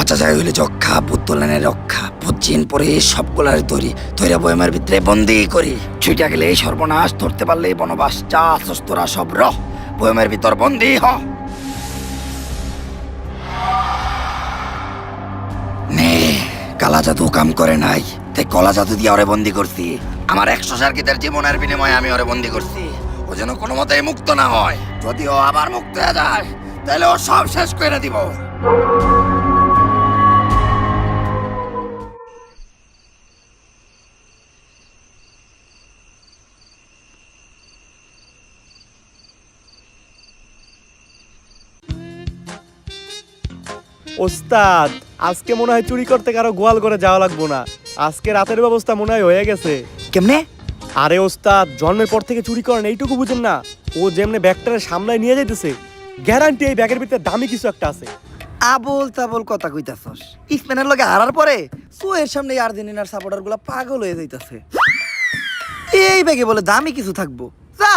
আচ্ছা যাই হইলে যক্ষা পুত্তলানের রক্ষা পুচ্চিন পরে সবগুলার তৈরি তৈরা বয়মের ভিতরে বন্দি করি ছুইটা গেলে সর্বনাশ ধরতে পারলে বনবাস চা তোরা সব রহ বয়মের ভিতর বন্দি হ নে কালা জাদু কাম করে নাই তাই কলা জাদু দিয়ে ওরে বন্দি করছি আমার 100 সার্কিটের জীবনের বিনিময়ে আমি ওরে বন্দি করছি ও যেন কোনো মতেই মুক্ত না হয় যদি ও আবার মুক্ত হয়ে যায় তাহলে ও সব শেষ করে দিব ওস্তাদ আজকে মনে হয় চুরি করতে কারো গোয়াল করে যাওয়া লাগবো না আজকে রাতের ব্যবস্থা মনে হয় হয়ে গেছে কেমনে আরে ওস্তাদ জন্মের পর থেকে চুরি করেন এইটুকু বুঝেন না ও যেমনে ব্যাগটারে সামলায় নিয়ে যাইতেছে গ্যারান্টি এই ব্যাগের ভিতরে দামি কিছু একটা আছে আবল তাবল কথা কইতাছস স্পেনের লগে হারার পরে সোয়ের সামনে আর্জেন্টিনার সাপোর্টার গুলা পাগল হয়ে যাইতাছে এই ব্যাগে বলে দামি কিছু থাকবো যা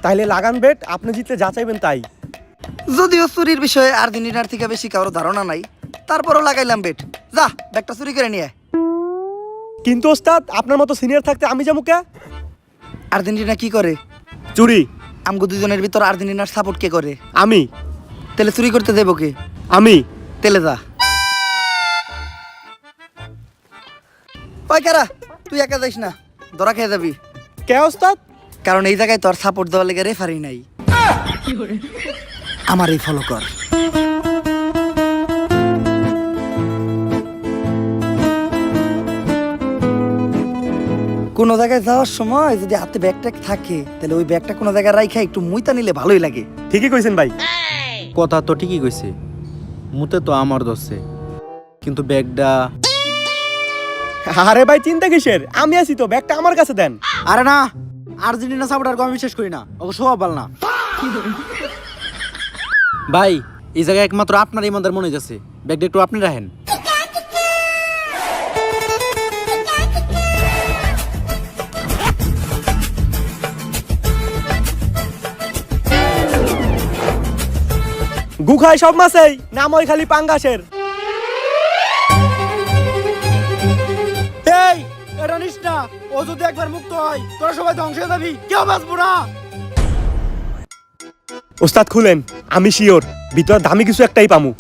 তাইলে লাগান বেট আপনি জিতলে যা চাইবেন তাই যদিও চুরির বিষয়ে আর্জেন্টিনার থেকে বেশি কারো ধারণা নাই তারপরও লাগাইলাম বেট যা ব্যাগটা চুরি করে নিয়ে কিন্তু ওস্তাদ আপনার মতো সিনিয়র থাকতে আমি যাবো কে আর্জেন্টিনা কি করে চুরি আমগো দুজনের ভিতর আর্জেন্টিনার সাপোর্ট কে করে আমি তেলে চুরি করতে দেবো কে আমি তেলে যা ওই কারা তুই একা যাইস না ধরা খেয়ে যাবি কে ওস্তাদ কারণ এই জায়গায় তোর সাপোর্ট দেওয়ার লেগে রেফারি নাই আমার এই ফলো কর কোনো জায়গায় যাওয়ার সময় যদি হাতে ব্যাগটা থাকে তাহলে ওই ব্যাগটা কোনো জায়গায় রাইখা একটু মুইতা নিলে ভালোই লাগে ঠিকই কইছেন ভাই কথা তো ঠিকই কইছে মুতে তো আমার দোষে কিন্তু ব্যাগটা আরে ভাই চিন্তা কিসের আমি আছি তো ব্যাগটা আমার কাছে দেন আরে না আর্জেন্টিনা সাপোর্টারকে আমি বিশ্বাস করি না ওকে স্বভাব ভালো না ভাই এই জায়গায় একমাত্র আপনার ইমানদার মনে যাচ্ছে ব্যাগটা একটু আপনি রাখেন গুখায় সব মাছেই নাম ওই খালি পাঙ্গাসের এই এটা নিস না ও যদি একবার মুক্ত হয় তোরা সবাই ধ্বংস হয়ে যাবি কেউ বাঁচবো না ওস্তাদ খুলেন আমি শিওর ভিতরে দামি কিছু একটাই পামু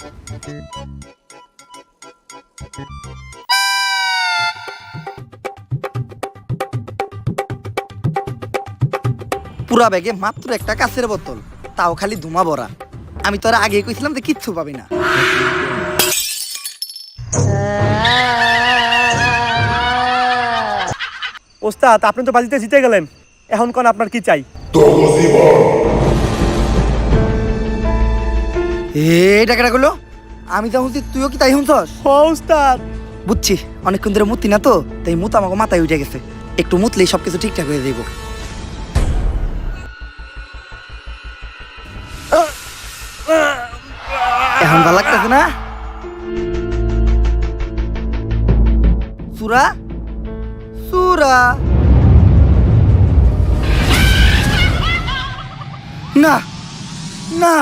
পুরা ব্যাগে মাত্র একটা কাঁচের বোতল তাও খালি ধুমা ভরা আমি তোরা আগে কইছিলাম যে কিচ্ছু পাবি না ওস্তাদ আপনি তো বাজিতে জিতে গেলেন এখন কোন আপনার কি চাই এই টাকাটা গুলো আমি যা শুনছি তুইও কি তাই শুনছস ও ওস্তাদ বুঝছি অনেকক্ষণ ধরে মুতি না তো তাই মুত আমাকে মাথায় উঠে গেছে একটু মুতলেই সবকিছু ঠিকঠাক হয়ে যাইব এখন ভালো লাগতেছে না সুরা সুরা না না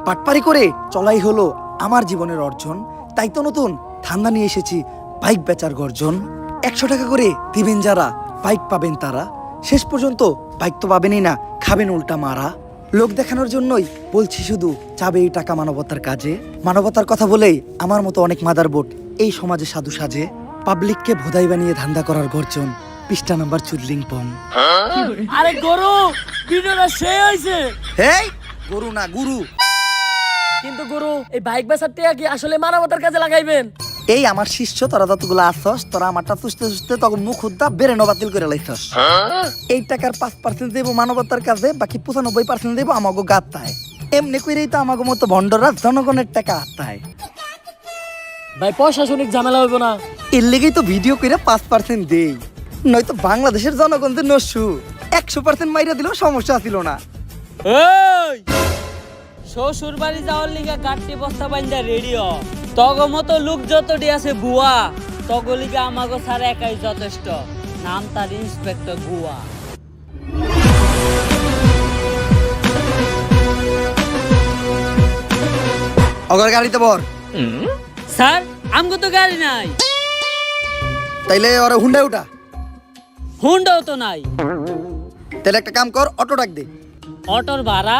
পাটপারি করে চলাই হলো আমার জীবনের অর্জন তাই তো নতুন ধান্দা নিয়ে এসেছি বাইক বেচার গর্জন 100 টাকা করে দিবেন যারা বাইক পাবেন তারা শেষ পর্যন্ত বাইক তো পাবেনই না খাবেন উল্টা মারা লোক দেখানোর জন্যই বলছি শুধু যাবে এই টাকা মানবতার কাজে মানবতার কথা বলেই আমার মতো অনেক মাদারবোট এই সমাজে সাধু সাজে পাবলিককে ভোদাই বানিয়ে ধান্দা করার গর্জন পৃষ্ঠা নাম্বার চুদলিং পং আরে গরু ভিডিওটা সেই হইছে এই গরু না গুরু কিন্তু গরু এই বাইক বেচার টাকা কি আসলে মানবতার কাজে লাগাইবেন এই আমার শিষ্য তোরা যতগুলো আসছস তোরা আমারটা চুষতে চুষতে তখন মুখ উদ্দা বেড়ে বাতিল করে লাইছস এই টাকার 5% দেবো মানবতার কাজে বাকি 95% দেবো আমাকে গাত্তায় এমনি করেই তো আমাকে মতো ভণ্ডরা জনগণের টাকা আত্মায় ভাই প্রশাসনিক ঝামেলা হইব না এর লেগেই তো ভিডিও করে 5% দেই নয়তো বাংলাদেশের জনগণদের নসু 100% মাইরা দিলেও সমস্যা ছিল না এই শ্বশুর বাড়ি যাওয়ার লিগা গাড়ি বস্তা বাইন্দা রেডি হ তগ মতো লোক যতটি আছে বুয়া তগলিকে আমাকে ছাড়া একাই যথেষ্ট। নাম তার ইন্সপেক্টর বুয়া। অগর গাড়িতে বর। স্যার আমগো তো গাড়ি নাই। তাইলে ওরা হুন্ডায় উঠা। হুন্ডাও তো নাই। তাহলে একটা কাম কর, অটো ডাক দে। অটোর ভাড়া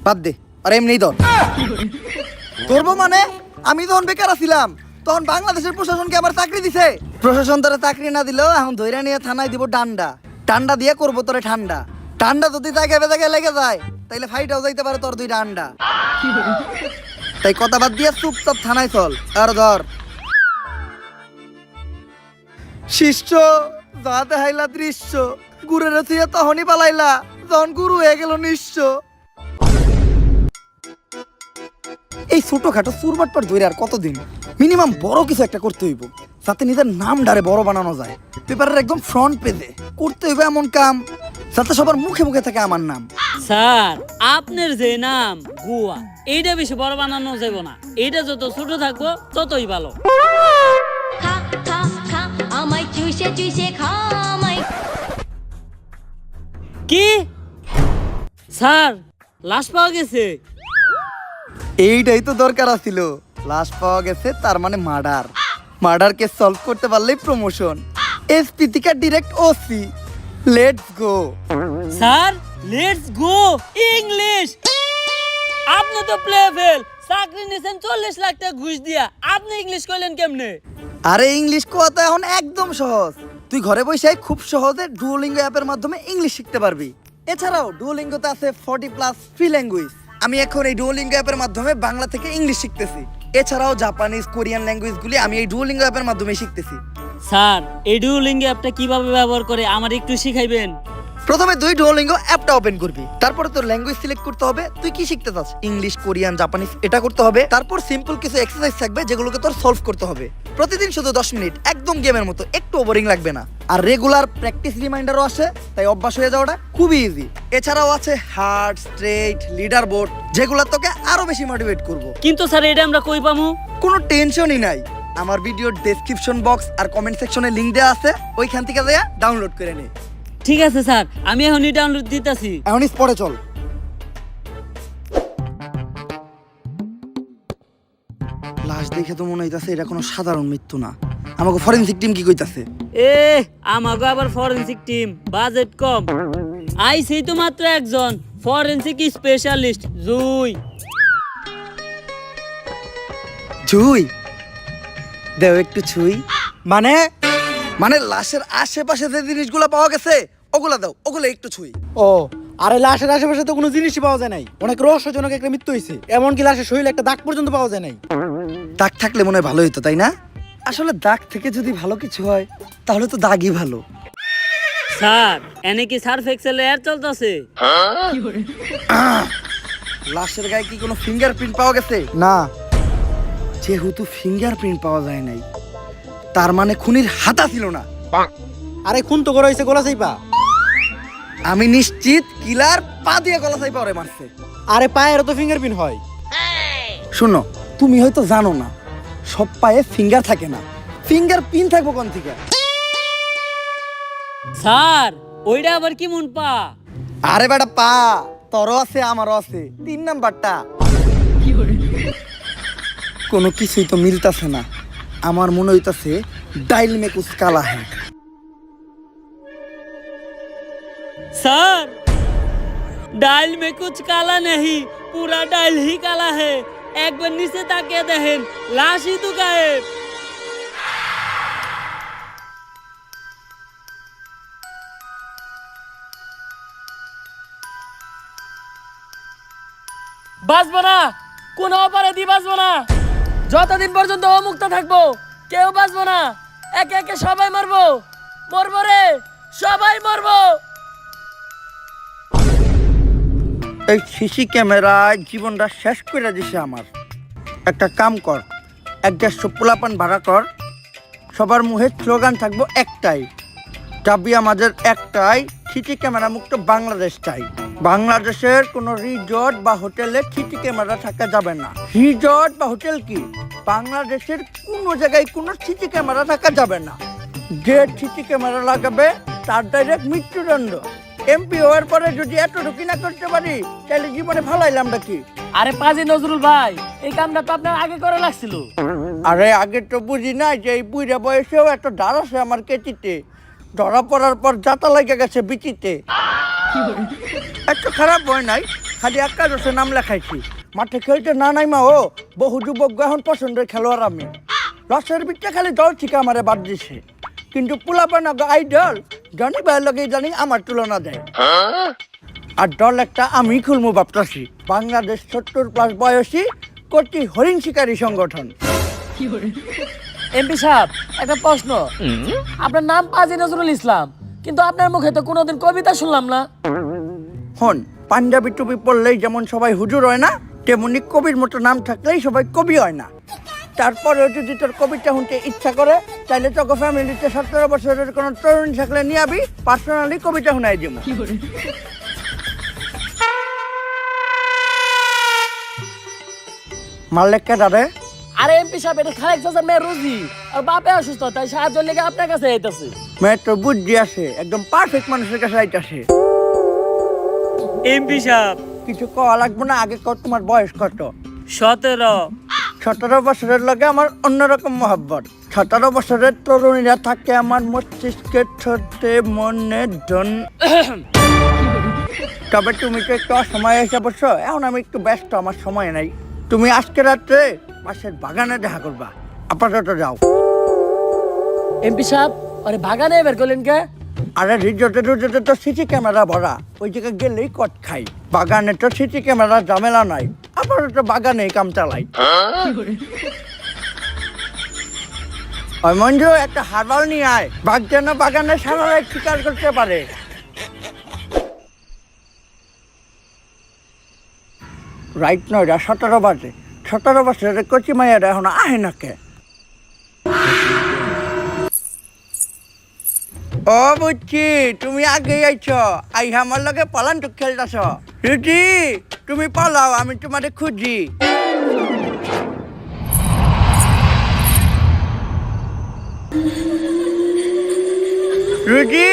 বাদ দে, আর এমনি ধর। ধরবো মানে? আমি তখন বেকার ছিলাম, তখন বাংলাদেশের প্রশাসনকে আবার চাকরি দিছে। প্রশাসন তারা চাকরি না দিলেও এখন ধইরা নিয়ে থানায় দিব ডান্ডা। ডান্ডা দিয়ে করবো তোরে ঠান্ডা। ঠান্ডা যদি জায়গায় বেজায় লেগে যায় তাইলে ফাইটাও যাইতে পারে তোর 2টা আন্ডা। তাই কথা বাদ দিয়ে চুপচাপ থানায় চল। আর ধর শিষ্য যাতে হাইলা দৃশ্য গুরুর থিয়ে তখনই পালাইলা যখন গুরু হয়ে গেল নিঃস্ব। এই ছোটখাটো চুরবাটপাট ধরে আর কতদিন? মিনিমাম বড় কিছু একটা করতে হইব, যাতে নিজের নাম ডারে বড় বানানো যায়। পেপারের একদম ফ্রন্ট পেজে করতে হইবে এমন কাম যাতে সবার মুখে মুখে থাকে আমার নাম। স্যার আপনার যে নাম গুয়া এইটা বেশি বড় বানানো যাবে না। এইটা যত ছোট থাকবো ততই ভালো। খা খা খা আমায় চুষে চুষে খা আমায়। কি স্যার লাশ পাওয়া গেছে? এইটাই তো দরকার ছিল। লাশ পাওয়া গেছে, তার মানে মার্ডার। মার্ডার কেস সলভ করতে পারলেই প্রমোশন। এসপি থেকে direct OC. Let's go sir let's go English. আপনি তো প্লে ফেল, চাকরি নিছেন 40 লাখ টাকা ঘুষ দিয়া, আপনি ইংলিশ কইলেন কেমনে? আরে ইংলিশ কথা এখন একদম সহজ। তুই ঘরে বসে খুব সহজে ডুওলিঙ্গো অ্যাপের মাধ্যমে ইংলিশ শিখতে পারবি। এছাড়াও ডুওলিঙ্গোতে আছে 40+ ফ্রি ল্যাঙ্গুয়েজ। আমি এখন এই ডুওলিঙ্গো অ্যাপের মাধ্যমে বাংলা থেকে ইংলিশ শিখতেছি। এছাড়াও জাপানিজ, কোরিয়ান ল্যাঙ্গুয়েজগুলি আমি এই ডুওলিঙ্গো অ্যাপের মাধ্যমে শিখতেছি। স্যার এই ডুওলিঙ্গো অ্যাপটা কিভাবে ব্যবহার করে আমার একটু শিখাইবেন? প্রথমে তুই ডুওলিঙ্গো অ্যাপটা ওপেন করবি, তারপরে তোর ল্যাঙ্গুয়েজ সিলেক্ট করতে হবে। তুই কি শিখতে চাস, ইংলিশ, কোরিয়ান, জাপানিজ, এটা করতে হবে। তারপর সিম্পল কিছু এক্সারসাইজ থাকবে যেগুলোকে তোর সলভ করতে হবে। প্রতিদিন শুধু 10 মিনিট, একদম গেমের মতো, একটু বোরিং লাগবে না। আর রেগুলার প্র্যাকটিস রিমাইন্ডারও আসে, তাই অভ্যাস হয়ে যাওয়াটা খুবই ইজি। এছাড়াও আছে হার্ড, স্ট্রেট, লিডার বোর্ড, যেগুলো তোকে আরো বেশি মোটিভেট করবো। কিন্তু স্যার এটা আমরা কই পামু? কোনো টেনশনই নাই, আমার ভিডিওর ডেসক্রিপশন বক্স আর কমেন্ট সেকশনে লিংক দেওয়া আছে, ওইখান থেকে যা ডাউনলোড করে নে। ঠিক আছে স্যার, আমি এখনই ডাউনলোড দিতেছি। এখন পরে চল। লাশ দেখে তো মনে হইতাছে এটা কোনো সাধারণ মৃত্যু না। আমাকে ফরেনসিক টিম কি কইতাছে? এ আমাগো আবার ফরেনসিক টিম, বাজেট কম। আইছি তো মাত্র একজন ফরেনসিক স্পেশালিস্ট জুই। ছুই দেও একটু ছুই। মানে মানে লাশের আশেপাশে যে জিনিসগুলো পাওয়া গেছে ওগুলা দাও, ওগুলো একটু ছুই। ও আরে লাশের আশেপাশে তো কোনো জিনিসই পাওয়া যায় নাই। অনেক রহস্যজনক একটা মৃত্যু হয়েছে, এমনকি লাশের শরীরে একটা দাগ পর্যন্ত পাওয়া যায় নাই। দাগ থাকলে মনে হয় ভালো হইতো, তাই না? আসলে দাগ থেকে যদি ভালো কিছু হয় তাহলে তো দাগই ভালো। স্যার এনে কি সার্ফ এক্সেল এর চলতেছে? লাশের গায়ে কি কোনো ফিঙ্গারপ্রিন্ট পাওয়া গেছে? না। যেহেতু ফিঙ্গারপ্রিন্ট পাওয়া যায় নাই, তার মানে খুনির হাতা ছিল না। আরে খুন তো করা হয়েছে গলা চাইপা। আমি নিশ্চিত কিলার পা দিয়ে গলা চাইপা ওরে মারছে। আরে পায়েরও তো ফিঙ্গারপ্রিন্ট হয়। শোনো, তুমি হয়তো জানো না, সব পায়ে ফিঙ্গার থাকে না। ফিঙ্গারপ্রিন্ট থাকবো কোন থেকে? স্যার ওইটা আবার কি মন পা? আরে বেটা পা তোরও আছে আমারও আছে, 3 নাম্বারটা। কোনো কিছুই তো মিলতাছে না। আমার মনে হইতাছে ডাইল মে কুছ কালা হ্যাঁ। सर डाल में कुछ काला नहीं, पूरा डाल ही काला है। एक बार नीचे ताकिए देखें, लाश ही तो गायब। বাঁচবো না, কোন অপরাধী বাঁচবো না। যতদিন পর্যন্ত অমুক্ত থাকবো কেউ বাঁচবো না। একে একে সবাই মরবো, মরবো রে, সবাই মরবো। এই সিসি ক্যামেরায় জীবনটা শেষ করে দিছে আমার। একটা কাম কর, 150 পোলাপান ভাড়া কর, সবার মুখে স্লোগান থাকবো একটাই, চাবি আমাদের একটাই, সিসি ক্যামেরা মুক্ত বাংলাদেশ চাই। বাংলাদেশের কোনো রিসর্ট বা হোটেলে সিসি ক্যামেরা থাকা যাবে না। রিসর্ট বা হোটেল কি, বাংলাদেশের কোনো জায়গায় কোনো সিসি ক্যামেরা থাকা যাবে না। যে সিসি ক্যামেরা লাগাবে তার ডাইরেক্ট মৃত্যুদণ্ড। এমপি হওয়ার পরে যদি এতটুকু না করতে পারি তাহলে জীবনে ভালাইলাম নাকি? আরে পাজি নজরুল ভাই, এই কামটা তো আপনার আগে করে লাগছিল। আরে আগে তো বুঝি না যে এই বুড়া বয়সেও এত ধার আছে আমার কেচিতে। ধরা পড়ার পর জাতা লেগে গেছে বিচিতে। এত খারাপ হয় নাই, খালি একাদশে নাম লেখাইছি। মাঠে খেলতে না নাই মা ও বহু যুবক এখন পছন্দের খেলোয়াড় আমি। রসের বিটটা খালি দল থেকে আমারে বাদ দিছে, কিন্তু পোলাপানা আইডল জানি ভাইয়ের লগে জানি আমার তুলনা দেয়। আর দল একটা আমি খুলমু ভাবতাছি, বাংলাদেশ 70+ বয়সী কোটি হরিণ শিকারী সংগঠন। এমপি সাহেব, একটা প্রশ্ন। আপনার নাম পাজি নজরুল ইসলাম, কিন্তু আপনার মুখে তো কোনোদিন কবিতা শুনলাম না। হন, পাঞ্জাবি টুপি পরলেই যেমন সবাই হুজুর হয় না, তেমনি কবির মতো নাম থাকলেই সবাই কবি হয় না। তারপরেও যদি তোর কবিতা শুনতে ইচ্ছা করে তাহলে তোকে ফ্যামিলিতে 17 বছরের কোনো তরুণ থাকলে নিয়ে আবি, পার্সোনালি কবিতা শুনাই দিব। মাল্লেককে দাদে। আরে এমপি সাহেব, এটা খালেক চাচার মেয়ে রুজি, আর বাপে অসুস্থ, তাই সাহায্য লেগে আপনার কাছে আইতাছে। মেয়ের তো বুদ্ধি আছে, একদম পারফেক্ট মানুষের কাছে আইতাছে। এমপি সাহেব, কিছু কওয়া লাগবে না, আগে কর তোমার বয়স কত? 17। 17 বছরের লগে আমার অন্যরকম মহব্বত। 17 বছরের তরুণীরা থাকে আমার মস্তিষ্কের ছোটে মনে ধন। তবে তুমি তো একটু অসময় এসে বসছো, এখন আমি একটু ব্যস্ত, আমার সময় নাই। তুমি আজকে রাত্রে পাশের বাগানে দেখা করবা, আপাতত যাও। এমপি সাহেব, আরে বাগানে বের করলেন কে? আরে রিজোর্টে তো সিসি ক্যামেরা ভরা, ওই জায়গায় গেলেই কট খাই। বাগানে তো সিসি ক্যামেরা ঝামেলা নাই, আপাতত বাগানে কাম চালাই। ওই মঞ্জু, একটা হারবাল নিয়ে আয়, বাঘ যেন বাগানে সারা রাত শিকার করতে পারে। রাইট নয়, 17 বাজে। 17 বছরের কচি মাইয়ারা এখন আহে না কে? ও বুঝছি, তুমি আগে আইছ, আই আমার লগে পালান তো খেলতেছ। রুজি, তুমি পালাও, আমি তোমারে খুঁজি। রুজি,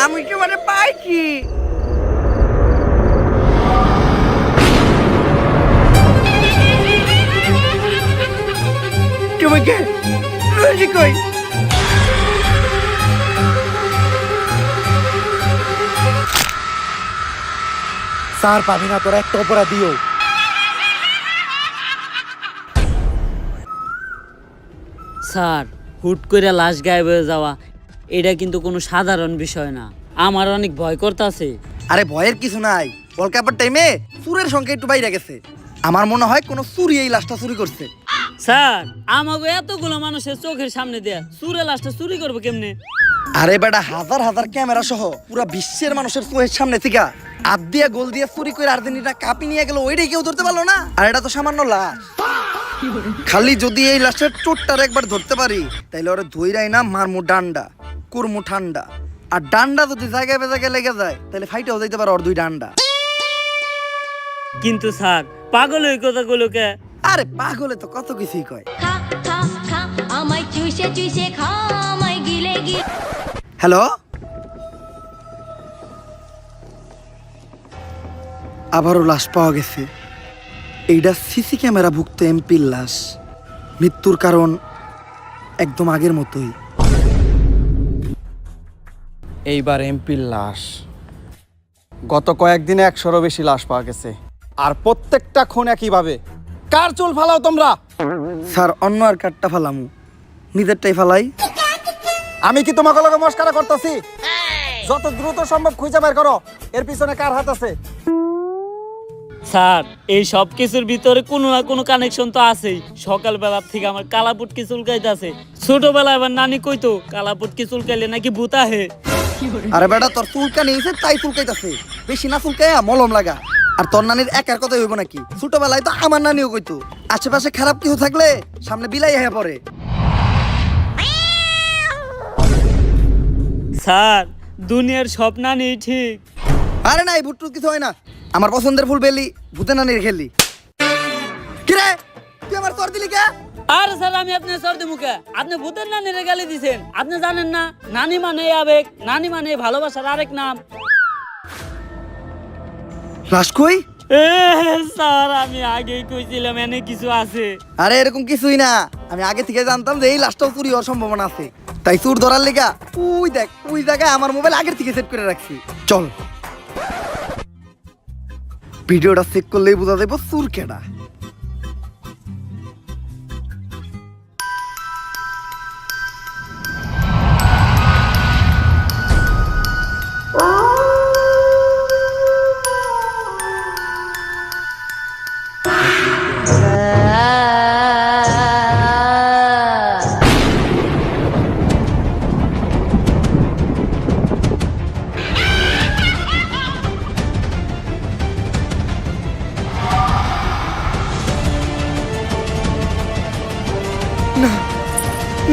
আমি তোমারে পাইছি। তুমি কে? রুজি কই? স্যার পাবি না, তোরা একটা অপরাধীও। স্যার, হুট করে লাশ গায়েব হয়ে যাওয়া এটা কিন্তু কোনো সাধারণ বিষয় না। আমার অনেক ভয় করতেছে। আরে ভয়ের কিছু নাই, ওয়ার্ল্ড কাপের টাইমে চুরের সংখ্যা একটু বাইরে গেছে। আমার মনে হয় কোনো চুরি এই লাশটা চুরি করছে। স্যার, আমাকে এতগুলো মানুষের চোখের সামনে দেয়া চুরে লাশটা চুরি করবো কেমনে? আরে বেটা, হাজার হাজার ক্যামেরা সহ পুরা বিশ্বের মানুষের চোখের সামনে থেকে হাত দিয়া গোল দিয়ে চুরি করে আর্জেন্টিনা কাপি নিয়ে গেল, ওইটাই কেউ ধরতে পারলো না। আর এটা তো সামান্য লাশ। খালি যদি এই লাশের চোটটার একবার ধরতে পারি তাইলে ওরা ধইরাই না মারমু ডান্ডা, কুরমু ঠান্ডা। আর ডান্ডা যদি জায়গায় জায়গায় লেগে যায় তাহলে ফাইটেও যাইতে পারে ওর 2 ডান্ডা। কিন্তু স্যার, পাগল ওই কথাগুলোকে। আরে পাগলে তো কত কিছুই কয়। খা খা খা আমায় চুষে চুষে খা আমায় গিলে গিলে। হ্যালো, আবারও লাশ পাওয়া গেছে। এইটা সিসি ক্যামেরা ভুক্ত এমপির লাশ। মৃত্যুর কারণ একদম আগের মতোই। এইবার এমপির লাশ। গত কয়েকদিনে 100-এরও বেশি লাশ পাওয়া গেছে, আর প্রত্যেকটা খুন একইভাবে। কার চুল ফালাও তোমরা? স্যার, অন্য আর কাটটা ফালামু, নিজেরটাই ফালাই। আমি কি তোমাকে লগে মস্কারা করতেছি? যত দ্রুত সম্ভব খুঁজে বের করো এর পিছনে কার হাত আছে। স্যার, এই সব কিছুর ভিতরে কোনো না কোনো কানেকশন তো আছেই। সকালবেলা থেকে আমার কালাপুটকি চুলকাইতেছে। ছোটবেলায় আমার নানি কইতো কালাপুটকি চুলকাইলে নাকি ভূত আহে। আরে বেটা, তোর চুলকা নিয়েছে তাই চুলকাইতাছে, বেশি না চুলকাইয়া মলম লাগা। আর তোর নানির একার কথাই হইব নাকি? ছোটবেলায় তো আমার নানিও কইতো আশেপাশে খারাপ কিছু থাকলে সামনে বিলাই হয়ে পড়ে। স্যার, দুনিয়ার সব নানি ঠিক, আরে নাই ভুট্টু কিছু হয় না, আমার পছন্দের ফুল বেলি ভূতে নানির খেললি। কিরে তুই আমার তোর দিলি কে? আরে স্যার আমি আপনার সর্দি মুখে আপনি ভূতের নানির গালি দিছেন। আপনি জানেন না নানি মানে আবেগ, নানি মানে ভালোবাসার আরেক নাম। লাশ কই? এ স্যার আমি আগেই কইছিলাম এনে কিছু আছে। আরে এরকম কিছুই না, আমি আগে থেকে জানতাম যে এই লাশটাও চুরি হওয়ার সম্ভাবনা আছে, তাই চোর ধরার লেগা ওই দেখ ওই জায়গায় আমার মোবাইল আগের থেকে সেট করে রাখছি। চল ভিডিওটা চেক করলেই বোঝা যাবে চোর কেডা।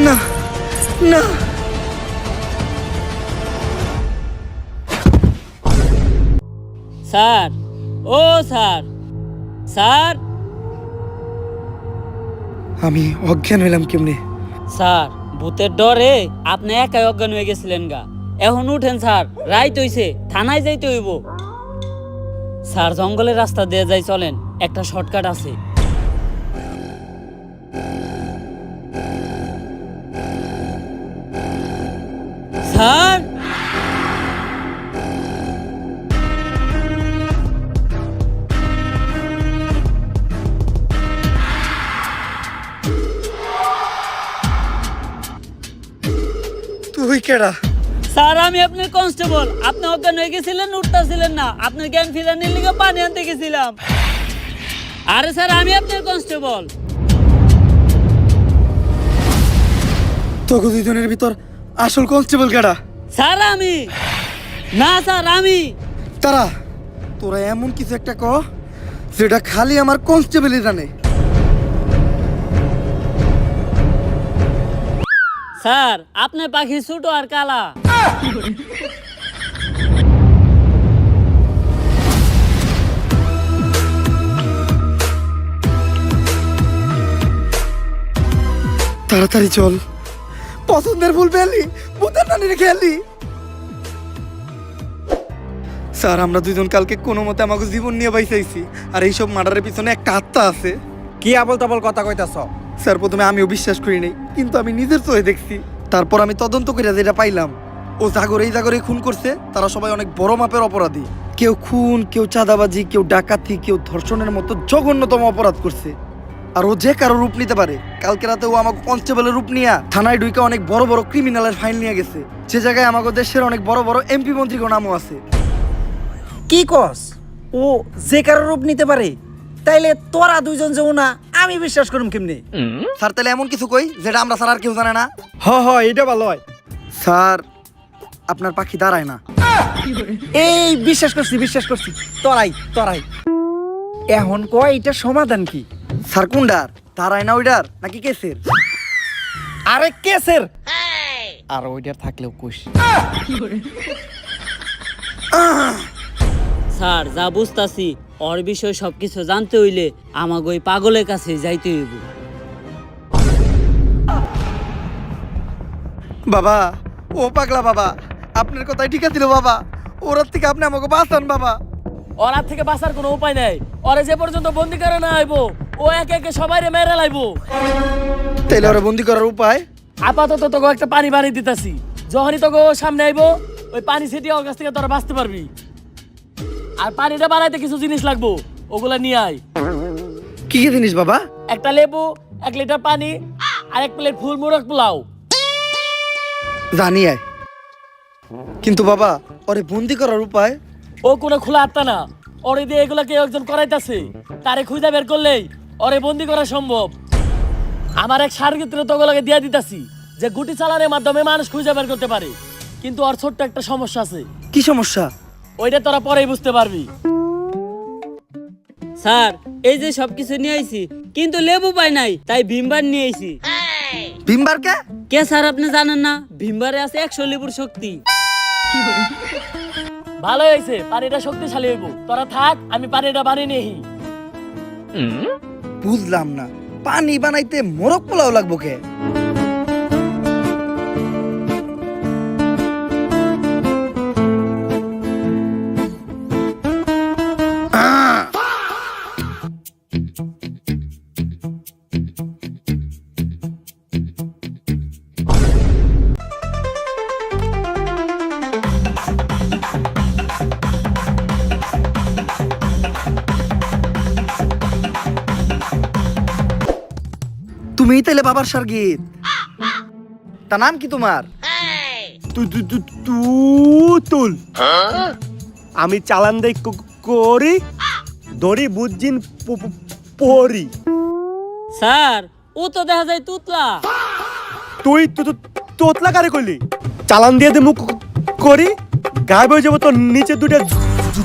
না না স্যার ও স্যার, স্যার আমি অজ্ঞান হইলাম কেমনে? স্যার ভূতের ডরে আপনি একাই অজ্ঞান হয়ে গেছিলেন গা। এখন উঠেন স্যার, রাইত হইছে, থানায় যাইতে হইব। স্যার জঙ্গলের রাস্তা দিয়ে যাই, চলেন, একটা শর্টকাট আছে। স্যার তুই কেডা? স্যার আমি আপনার কনস্টেবল। আপনি অজ্ঞান হয়ে গেছিলেন, উঠতেছিলেন না, আপনার জ্ঞান ফিরানোর লিগে পানি আনতে গেছিলাম। আরে স্যার আমি আপনার কনস্টেবল। তোকে দুজনের ভিতর আসল কনস্টেবল কেডা? স্যার আমি না, স্যার আমি। তারা তোরা এমন কিছু একটা ক যেটা খালি আমার কনস্টেবলই জানে। স্যার আপনি পাখি ছোট আর কালা। তাড়াতাড়ি চল, পছন্দের ফুল পেলি ভূতের নানির খেয়ালি। স্যার আমরা দুজন কালকে কোনো মতে আমাকে জীবন নিয়ে বাইসাইছি, আর এইসব মার্ডারের পিছনে একটা আত্মা আছে। কি আবল তাবল কথা কইতাছ? স্যার প্রথমে আমিও বিশ্বাস করি নাই, কিন্তু আমি নিজের চোখে দেখছি। তারপর আমি তদন্ত করে যেটা পাইলাম, ও জাগরে এই জাগরে খুন করছে, তারা সবাই অনেক বড় মাপের অপরাধী। কেউ খুন, কেউ চাঁদাবাজি, কেউ ডাকাতি, কেউ ধর্ষণের মতো জঘন্যতম অপরাধ করছে। আর ও যে কারো রূপ নিতে পারে। কালকে রাতে ও আমাকে কনস্টেবলের রূপ নিয়ে থানায় ঢুকে অনেক বড় বড় ক্রিমিনালের ফাইল নিয়ে গেছে, যে জায়গায় আমাদের দেশের অনেক বড় বড় এমপি মন্ত্রীর নামও আছে। কি কস? ও যে কারো রূপ নিতে পারে? তাইলে তোরা দুইজন যেও না, আমি বিশ্বাস করুম কেমনে? স্যার তাহলে এমন কিছু কই যেটা আমরা স্যার আর কেউ জানে না। হ এটা ভালো হয়। স্যার আপনার পাখি দাঁড়ায় না। এই বিশ্বাস করছি, তোরাই তোরাই। এখন কয় এটা সমাধান কি? স্যার কোনডার, দাঁড়ায় না ওইডার নাকি কেসের? আরে কেসের। আর ওইটার থাকলেও কুশ। স্যার যা বুঝতাছি ওর বিষয়ে সবকিছু জানতে হইলে আমাকে ওই পাগলের কাছে যাইতে হইব। বাবা ও পাগলা বাবা, আপনার কথাই ঠিক আছিল বাবা, ওর থেকে আপনি আমাকে বাঁচান বাবা। ওর হাত থেকে বাঁচার কোনো উপায় নাই। ওরে যে পর্যন্ত বন্দি করে না আইবো, ও একে একে সবাই মেরে লাইবো। তাইলে ওরা বন্দি করার উপায়? আপাতত তোকে একটা পানি বানিয়ে দিতেছি, যখনই তোকে ও সামনে আইবো ওই পানি ছিটিয়ে ওর কাছ থেকে তোরা বাঁচতে পারবি। আর পানিটা বানাইতে কিছু জিনিস লাগবো, ওগুলা নিয়ে আয়। কি কি জিনিস বাবা? একটা লেবু, 1 লিটার পানি, আর 1 প্লেট ফুল মুরগ পোলাও। জানি আয়, কিন্তু বাবা ওরে বন্দি করার উপায়? ও কোনো খোলা আত্মা না, ওরে দিয়ে এগুলা কেউ একজন করাইতাছে। তারে খুঁজে বের করলেই ওরে বন্দি করা সম্ভব। আমার এক সার্গিত্র তোগুলোকে দিয়ে দিতাছি, যে গুটি চালানোর মাধ্যমে মানুষ খুঁজে বের করতে পারে। কিন্তু ওর ছোট্ট একটা সমস্যা আছে। কি সমস্যা? ওইটা তোরা পরেই বুঝতে পারবি। স্যার এই যে সবকিছু নিয়ে আইছি, কিন্তু লেবু পাই নাই, তাই ভিমবার নিয়ে আইছি। ভিমবার কে? কে স্যার আপনি জানেন না? ভিমবারে আছে 100 লেবুর শক্তি। ভালো হয়েছে, পানিটা শক্তিশালী হইব। তোরা থাক, আমি পানিটা বানিয়ে নেই। বুঝলাম না, পানি বানাইতে মোরগ পোলাও লাগবো কে? তুমিই তাইলে বাবার সার্গিত? তা নাম কি তোমার? তুল। আমি চালান দেই করি, দড়ি বুঝিন পরি। স্যার ও তো দেখা যায় তুতলা। তুই তোতলা কারে কইলি? চালান দিয়ে দে মুখ করি, গায়েব হয়ে যাবো তোর নিচে দুটা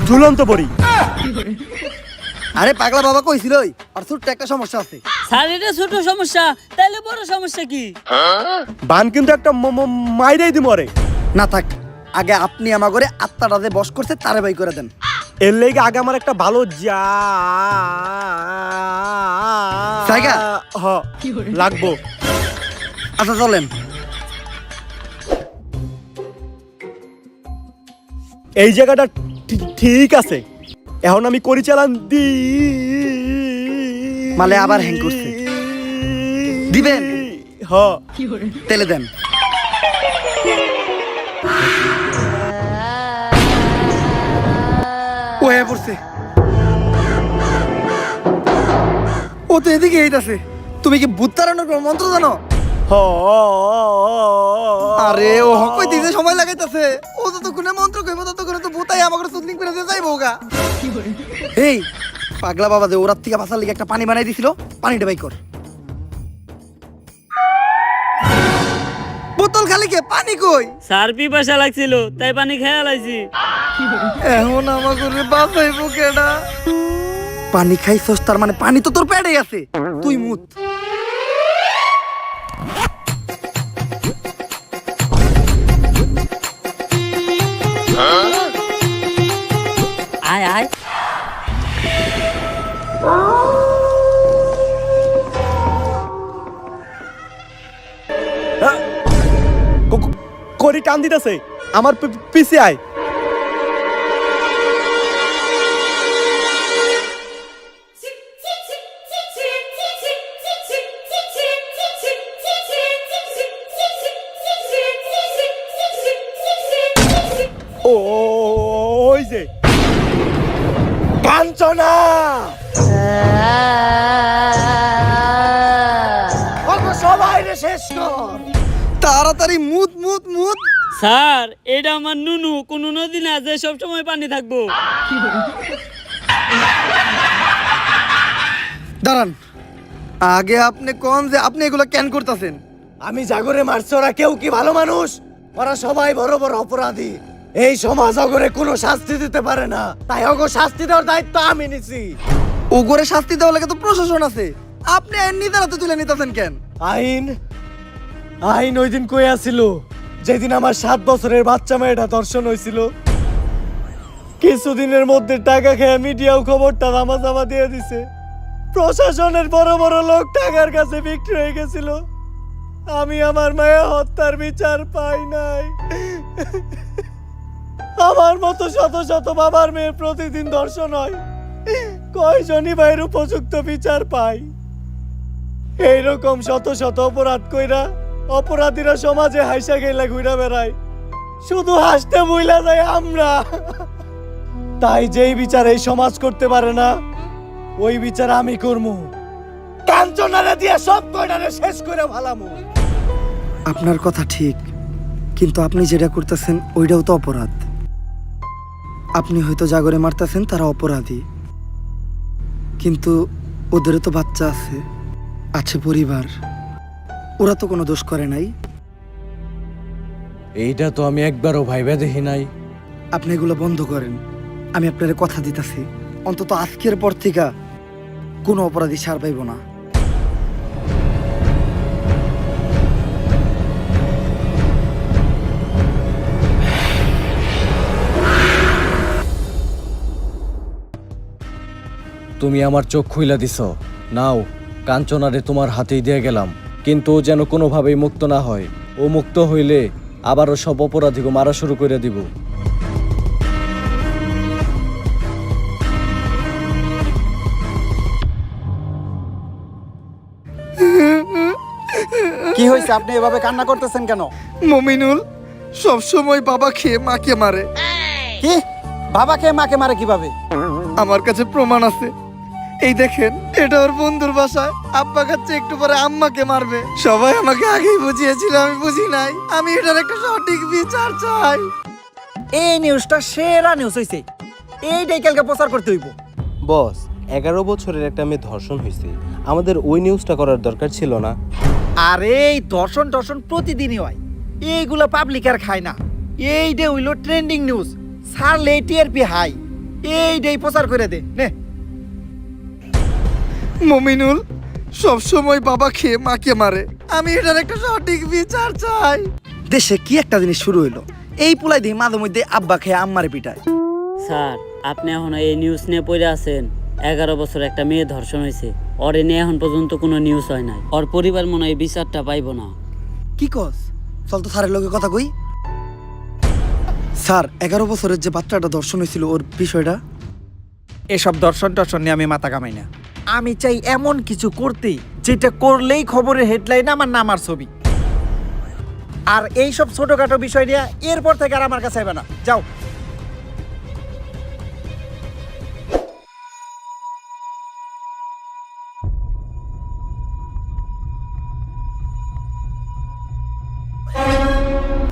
ঝুলন্ত পড়ি। আরে পাগলা বাবা কইছিল আর ছোট্ট একটা সমস্যা আছে। স্যার এটা ছোট সমস্যা, তাইলে বড় সমস্যা কি? বান কিন্তু একটা মাইরাই দি মরে। না থাক, আগে আপনি আমার ঘরে আত্মাটা যে বস করছে তারে বাই করে দেন। এর লেগে আগে আমার একটা ভালো জায়গা? লাগবো। আচ্ছা চলেন। এই জায়গাটা ঠিক আছে, এখন আমি করি চালান দি মালে আবার হ্যাং করছে। দিবেন? হ তেলে দেন। ও হয়ে পড়ছে। ও তো এদিকে এইটাছে। তুমি কি ভূত তাড়ানোর কোনো মন্ত্র জানো? আরে ও হকই দিতে সময় লাগাইতাছে। ও তো কোনে মন্ত্র কইবো ততক্ষণে তো ভূতাই আমাকে সুদলিং করে দিয়ে যাইবো গা। এই পাগলা বাবা যে ওরার থেকে বাঁচার লিগে একটা পানি বানাই দিছিল, পানিটা বাই কর। বোতল খালি কে? পানি কই? স্যার পিপাসা লাগছিল তাই পানি খেয়ে লাইছি। এখন আমাকে বাঁচাইবো কেডা? পানি খাইছস তার মানে পানি তো তোর পেটে আছে, তুই মুত। আয় আয়। করি টান দিতেছে, আমার পিছে আয়। ওই যে কাঞ্চনা, সবাই রে শেষ কর তাড়াতাড়ি মুত মুত মুত। স্যার এটা আমার নুনু, কোন নদী না যে সবসময় পানি থাকবো। দাঁড়ান, আগে আপনি কোন যে আপনি এগুলো কেন করতেছেন? আমি জাগরে মারছি, ওরা কেউ কি ভালো মানুষ? ওরা সবাই বড় বড় অপরাধী। এই সমাজ অগরে কোনো শাস্তি দিতে পারে না, তাই অগ শাস্তি দেওয়ার দায়িত্ব আমি নিছি। ওগরে শাস্তি দেওয়া লাগে তো প্রশাসন আছে, আপনি আইন নিজের হাতে তুলে নিতেছেন কেন? আইন আইন ওই দিন কই আসিল যেদিন আমার 7 বছরের বাচ্চা মেয়েটা ধর্ষণ হয়েছিল। কিছুদিনের মধ্যে টাকা খেয়ে মিডিয়াও খবরটা জামা দিয়ে দিছে। প্রশাসনের বড় বড় লোক টাকার কাছে বিক্রি হয়ে গেছিল। আমি আমার মায়া হত্যার বিচার পাই নাই। আমার মতো শত শত বাবার মেয়ের প্রতিদিন ধর্ষণ হয়, কয়জনই ভাইয়ের উপযুক্ত বিচার পাই? এইরকম শত শত অপরাধ কইরা অপরাধীরা সমাজে হাইসা গেলা ঘুরা বেড়ায়, শুধু হাসতে বইলা যায় আমরা। তাই যেই বিচার এই সমাজ করতে পারে না, ওই বিচার আমি করবো। কাঞ্চনারে দিয়ে সব কয়টারে শেষ করে ভালামু। আপনার কথা ঠিক, কিন্তু আপনি যেটা করতেছেন ওইটাও তো অপরাধ। আপনি হয়তো জাগরে মারতেছেন, তারা অপরাধী, কিন্তু ওদেরও তো বাচ্চা আছে, আছে পরিবার, ওরা তো কোনো দোষ করে নাই। এইটা তো আমি একবারও ভাইবা দেখি নাই। আপনি এগুলো বন্ধ করেন, আমি আপনার কথা দিতেছি, অন্তত আজকের পর থেকে কোনো অপরাধী ছাড় পাইব না। তুমি আমার চোখ খুইলা দিছ। নাও, কাঞ্চনারে তোমার হাতেই দিয়ে গেলাম, কিন্তু ও যেন কোনোভাবেই মুক্ত না হয়। ও মুক্ত হইলে আবারও সব অপরাধীকে মারা শুরু করে দিব। কি হয়েছে, আপনি এভাবে কান্না করতেছেন কেন? মমিনুল সব সময় বাবা খেয়ে মাকে মারে। কি? বাবাকে মাকে মারে কিভাবে? আমার কাছে প্রমাণ আছে। এই দেখেন, এটা ওর বন্ধুর বাসায়। আব্বা খাচ্ছে, একটু পরে আম্মাকে মারবে। সবাই আমাকে আগেই বুঝিয়েছিল, আমি বুঝি নাই। আমি এটার একটা সঠিক বিচার চাই। এই নিউজটা সেরা নিউজ হইছে, এইটাই কালকে প্রচার করতে হইব। বস, 11 বছরের একটা মেয়ে ধর্ষণ হয়েছে, আমাদের ওই নিউজটা করার দরকার ছিল না? আরে এই দর্শন প্রতিদিনই হয়, এইগুলা পাবলিক আর খায় না। এইটা হইল ট্রেন্ডিং নিউজ, ছাড়লে টিআরপি হাই। এইটাই প্রচার করে দে নে। মমিনুল সব সময় বাবা খেয়ে মাকে মারে। আমি এটার একটা সঠিক বিচার চাই। দেশে কি একটা জিনিস শুরু হইলো, এই পুলাই দিয়ে মাঝে মধ্যে আব্বা খেয়ে আম্মারে পিটায়। স্যার, আপনি এখন এই নিউজ নিয়ে পড়ে আছেন। 11 বছর একটা মেয়ে ধর্ষণ হয়েছে, ওর নিয়ে এখন পর্যন্ত কোনো নিউজ হয় নাই। ওর পরিবার মনে হয় এই বিচারটা পাইব না। কি কস? চল তো স্যারের লোকে কথা কই। স্যার, 11 বছরের যে বাচ্চাটা ধর্ষণ হয়েছিল, ওর বিষয়টা। এসব দর্শন নিয়ে আমি মাথা কামাই না। আমি চাই এমন কিছু করতে যেটা করলেই খবরের হেডলাইন আমার নাম আর ছবি। আর এইসব ছোটখাটো বিষয় নিয়ে এরপর থেকে আর আমার কাছে আইবে না। যাও।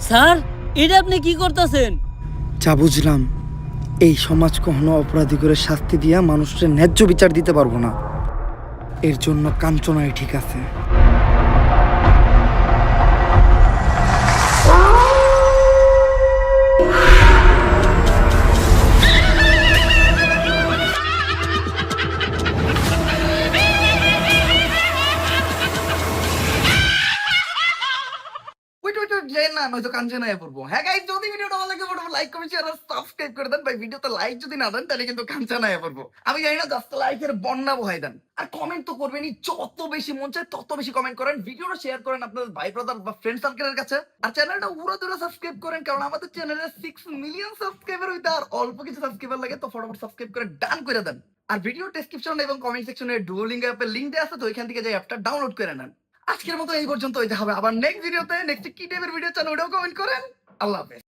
স্যার, এটা আপনি কি করতেছেন? যা বুঝলাম, এই সমাজ কখনো অপরাধী করে শাস্তি দিয়া মানুষের ন্যায্য বিচার দিতে পারবো না। এর জন্য কাঞ্চনাই ঠিক আছে। না নয়তো কাঞ্চনায় পড়বো। হ্যাঁ গাইস, যদি ভিডিওটা ভালো লাগে ফটোফট লাইক কমেন্ট শেয়ার আর সাবস্ক্রাইব করে দেন ভাই। ভিডিওতে লাইক যদি না দেন তাহলে কিন্তু কাঞ্চনায় পড়বো। আমি জানি না, জাস্ট লাইকের বন্যা বহাই দেন আর কমেন্ট তো করবেনই। যত বেশি মন চায় তত বেশি কমেন্ট করেন, ভিডিওটা শেয়ার করেন আপনাদের ভাই ব্রাদার বা ফ্রেন্ড সার্কেলের কাছে। আর চ্যানেলটা উড়া দুরা সাবস্ক্রাইব করেন, কারণ আমাদের চ্যানেলে 6 মিলিয়ন সাবস্ক্রাইবার হইতে আর অল্প কিছু সাবস্ক্রাইবার লাগে। তো ফটোফট সাবস্ক্রাইব করে ডান করে দেন। আর ভিডিও ডেসক্রিপশন এবং কমেন্ট সেকশনে ডুওলিঙ্গো অ্যাপের লিংক দেওয়া আছে, তো ওইখান থেকে যাই অ্যাপটা ডাউনলোড করে নেন। আজকের মতো এই পর্যন্ত। হইতে হবে আবার নেক্সট ভিডিওতে। নেক্সট কি টাইপের ভিডিও চান ওটাও কমেন্ট করেন। আল্লাহ হাফেজ।